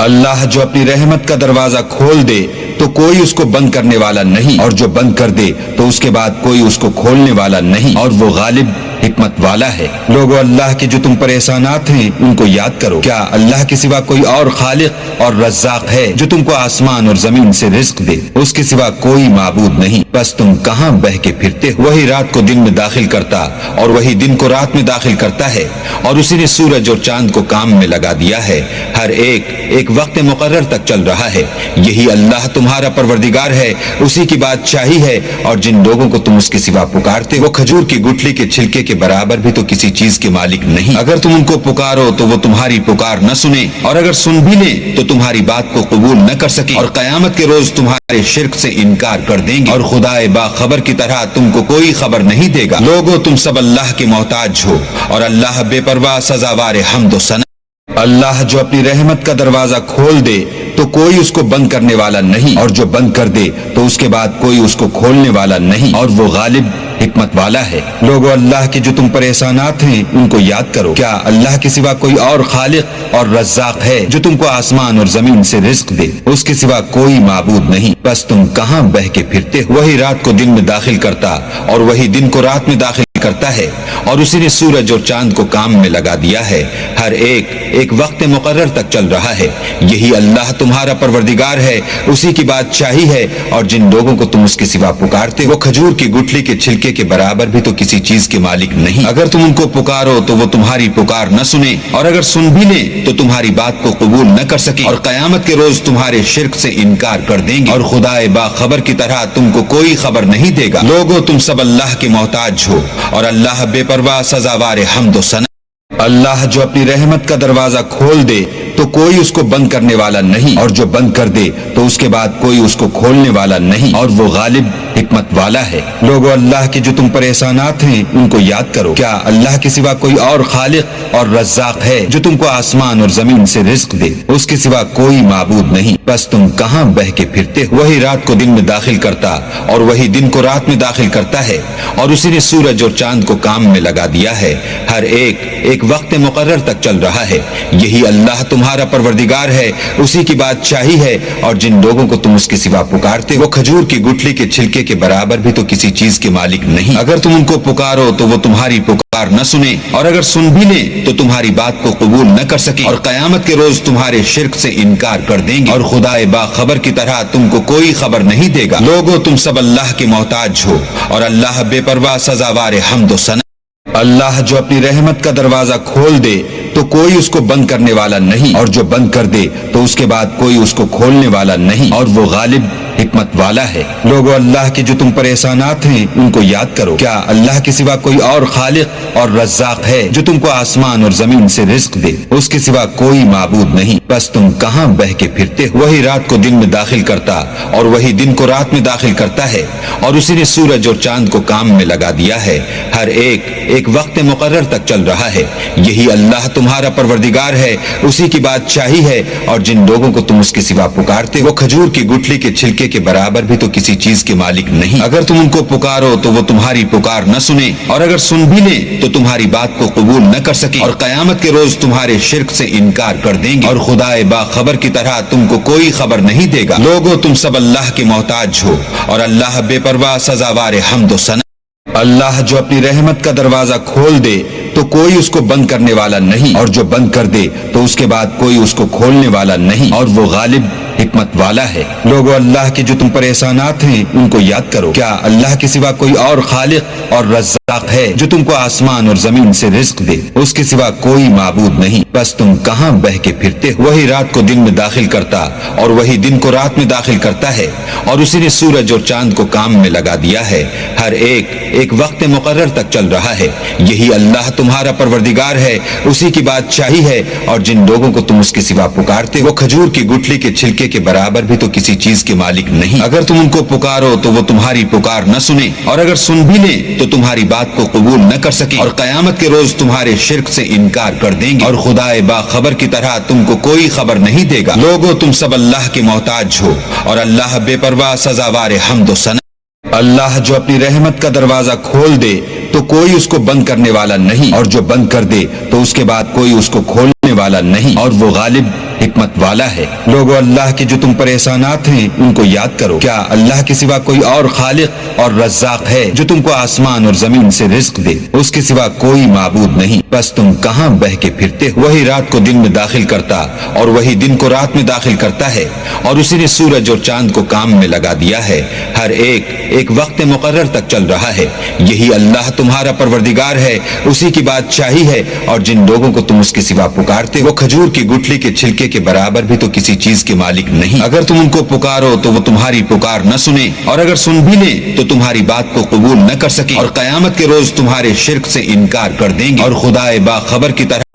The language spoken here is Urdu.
اللہ جو اپنی رحمت کا دروازہ کھول دے تو کوئی اس کو بند کرنے والا نہیں، اور جو بند کر دے تو اس کے بعد کوئی اس کو کھولنے والا نہیں، اور وہ غالب حکمت والا ہے۔ لوگو اللہ کے جو تم پر احسانات ہیں ان کو یاد کرو، کیا اللہ کے سوا کوئی اور خالق اور رزاق ہے جو تم کو آسمان اور زمین سے رزق دے؟ اس کے سوا کوئی معبود نہیں، بس تم کہاں بہ کے پھرتے ہو؟ وہی رات کو دن میں داخل کرتا اور وہی دن کو رات میں داخل کرتا ہے، اور اسی نے سورج اور چاند کو کام میں لگا دیا ہے، ہر ایک وقت مقرر تک چل رہا ہے۔ یہی اللہ تمہارا پروردگار ہے، اسی کی بادشاہی ہے، اور جن لوگوں کو تم اس کے سوا پکارتے وہ کھجور کی گٹھلی کے چھلکے کے برابر بھی تو کسی چیز کے مالک نہیں۔ اگر تم ان کو پکارو تو وہ تمہاری پکار نہ سنیں، اور اگر سن بھی لیں تو تمہاری بات کو قبول نہ کر سکیں، اور قیامت کے روز تمہارے شرک سے انکار کر دیں گے، اور خدا باخبر کی طرح تم کو کوئی خبر نہیں دے گا۔ لوگو تم سب اللہ کے محتاج ہو، اور اللہ بے پرواہ سزاوار حمد و ثنا۔ اللہ جو اپنی رحمت کا دروازہ کھول دے تو کوئی اس کو بند کرنے والا نہیں، اور جو بند کر دے تو اس کے بعد کوئی اس کو کھولنے والا نہیں، اور وہ غالب حکمت والا ہے۔ لوگو اللہ کے جو تم پر احسانات ہیں ان کو یاد کرو، کیا اللہ کے سوا کوئی اور خالق اور رزاق ہے جو تم کو آسمان اور زمین سے رزق دے؟ اس کے سوا کوئی معبود نہیں، بس تم کہاں بہ کے پھرتے ہو؟ وہی رات کو دن میں داخل کرتا اور وہی دن کو رات میں داخل کرتا ہے، اور اسی نے سورج اور چاند کو کام میں لگا دیا ہے، ہر ایک وقت مقرر تک چل رہا ہے۔ یہی اللہ تمہارا پروردگار ہے، اسی کی بادشاہی ہے، اور جن لوگوں کو تم اس کے سوا پکارتے وہ کھجور کی گٹھلی کے چھلکے کے برابر بھی تو کسی چیز کے مالک نہیں۔ اگر تم ان کو پکارو تو وہ تمہاری پکار نہ سنیں، اور اگر سن بھی لیں تو تمہاری بات کو قبول نہ کر سکیں، اور قیامت کے روز تمہارے شرک سے انکار کر دیں گے، اور خدا باخبر کی طرح تم کو کوئی خبر نہیں دے گا۔ لوگو تم سب اللہ کے محتاج ہو، اور اللہ بے پرواہ سزاوار حمد و ثنا۔ اللہ جو اپنی رحمت کا دروازہ کھول دے تو کوئی اس کو بند کرنے والا نہیں، اور جو بند کر دے تو اس کے بعد کوئی اس کو کھولنے والا نہیں، اور وہ غالب حکمت والا ہے۔ لوگو اللہ کے جو تم پر احسانات ہیں ان کو یاد کرو، کیا اللہ کے سوا کوئی اور خالق اور رزاق ہے جو تم کو آسمان اور زمین سے رزق دے؟ اس کے سوا کوئی معبود نہیں، بس تم کہاں بہ کے پھرتے ہو؟ وہی رات کو دن میں داخل کرتا اور وہی دن کو رات میں داخل کرتا ہے، اور اسی نے سورج اور چاند کو کام میں لگا دیا ہے، ہر ایک وقت مقرر تک چل رہا ہے۔ یہی اللہ تمہارا پروردگار ہے، اسی کی بادشاہی ہے، اور جن لوگوں کو تم اس کے سوا پکارتے وہ کھجور کی گٹھلی کے چھلکے کے برابر بھی تو کسی چیز کے مالک نہیں۔ اگر تم ان کو پکارو تو وہ تمہاری پکار نہ سنیں، اور اگر سن بھی لیں تو تمہاری بات کو قبول نہ کر سکیں، اور قیامت کے روز تمہارے شرک سے انکار کر دیں گے، اور خدا باخبر کی طرح تم کو کوئی خبر نہیں دے گا۔ لوگو تم سب اللہ کے محتاج ہو، اور اللہ بے پرواہ سزاوار حمد و ثنا۔ اللہ جو اپنی رحمت کا دروازہ کھول دے تو کوئی اس کو بند کرنے والا نہیں، اور جو بند کر دے تو اس کے بعد کوئی اس کو کھولنے والا نہیں، اور وہ غالب حکمت والا ہے۔ لوگو اللہ کے جو تم پر احسانات ہیں ان کو یاد کرو، کیا اللہ کے سوا کوئی اور خالق اور رزاق ہے جو تم کو آسمان اور زمین سے رزق دے؟ اس کے سوا کوئی معبود نہیں، بس تم کہاں بہ کے پھرتے ہو؟ وہی رات کو دن میں داخل کرتا اور وہی دن کو رات میں داخل کرتا ہے، اور اسی نے سورج اور چاند کو کام میں لگا دیا ہے، ہر ایک وقت مقرر تک چل رہا ہے۔ یہی اللہ تمہارا پروردگار ہے، اسی کی بادشاہی ہے، اور جن لوگوں کو تم اس کے سوا پکارتے وہ کھجور کی گٹھلی کے چھلکے کے برابر بھی تو کسی چیز کے مالک نہیں۔ اگر تم ان کو پکارو تو وہ تمہاری پکار نہ سنیں، اور اگر سن بھی لیں تو تمہاری بات کو قبول نہ کر سکیں، اور قیامت کے روز تمہارے شرک سے انکار کر دیں گے، اور خدا باخبر کی طرح تم کو کوئی خبر نہیں دے گا۔ لوگو تم سب اللہ کے محتاج ہو، اور اللہ بے پرواہ سزاوار حمد و ثنا۔ اللہ جو اپنی رحمت کا دروازہ کھول دے تو کوئی اس کو بند کرنے والا نہیں، اور جو بند کر دے تو اس کے بعد کوئی اس کو کھولنے والا نہیں، اور وہ غالب حکمت والا ہے۔ لوگو اللہ کے جو تم پر احسانات ہیں ان کو یاد کرو، کیا اللہ کے سوا کوئی اور خالق اور رزاق ہے جو تم کو آسمان اور زمین سے رزق دے؟ اس کے سوا کوئی معبود نہیں، بس تم کہاں بہ کے پھرتے ہو؟ وہی رات کو دن میں داخل کرتا اور وہی دن کو رات میں داخل کرتا ہے، اور اسی نے سورج اور چاند کو کام میں لگا دیا ہے، ہر ایک وقت مقرر تک چل رہا ہے۔ یہی اللہ تمہارا پروردگار ہے، اسی کی بادشاہی ہے، اور جن لوگوں کو تم اس کے سوا پکارتے وہ کھجور کی گٹھلی کے چھلکے کے برابر بھی تو کسی چیز کے مالک نہیں۔ اگر تم ان کو پکارو تو وہ تمہاری پکار نہ سنیں، اور اگر سن بھی لیں تو تمہاری بات کو قبول نہ کر سکیں، اور قیامت کے روز تمہارے شرک سے انکار کر دیں گے، اور خدا باخبر کی طرح تم کو کوئی خبر نہیں دے گا۔ لوگو تم سب اللہ کے محتاج ہو، اور اللہ بے پرواہ سزاوار حمد و ثنا۔ اللہ جو اپنی رحمت کا دروازہ کھول دے تو کوئی اس کو بند کرنے والا نہیں، اور جو بند کر دے تو اس کے بعد کوئی اس کو کھولنے والا نہیں، اور وہ غالب حکمت والا ہے۔ لوگو اللہ کے جو تم پر احسانات ہیں ان کو یاد کرو۔ کیا اللہ کے سوا کوئی اور خالق اور رزاق ہے جو تم کو آسمان اور زمین سے رزق دے؟ اس کے سوا کوئی معبود نہیں، بس تم کہاں بہ کے پھرتے ہو؟ وہی رات کو دن میں داخل کرتا اور وہی دن کو رات میں داخل کرتا ہے، اور اسی نے سورج اور چاند کو کام میں لگا دیا ہے، ہر ایک وقت مقرر تک چل رہا ہے۔ یہی اللہ تمہارا پروردگار ہے، اسی کی بادشاہی ہے، اور جن لوگوں کو تم اس کے سوا پکارتے وہ کھجور کی گٹھلی کے چھلکے کے برابر بھی تو کسی چیز کے مالک نہیں۔ اگر تم ان کو پکارو تو وہ تمہاری پکار نہ سنیں، اور اگر سن بھی لیں تو تمہاری بات کو قبول نہ کر سکیں، اور قیامت کے روز تمہارے شرک سے انکار کر دیں گے، اور خدا باخبر کی طرح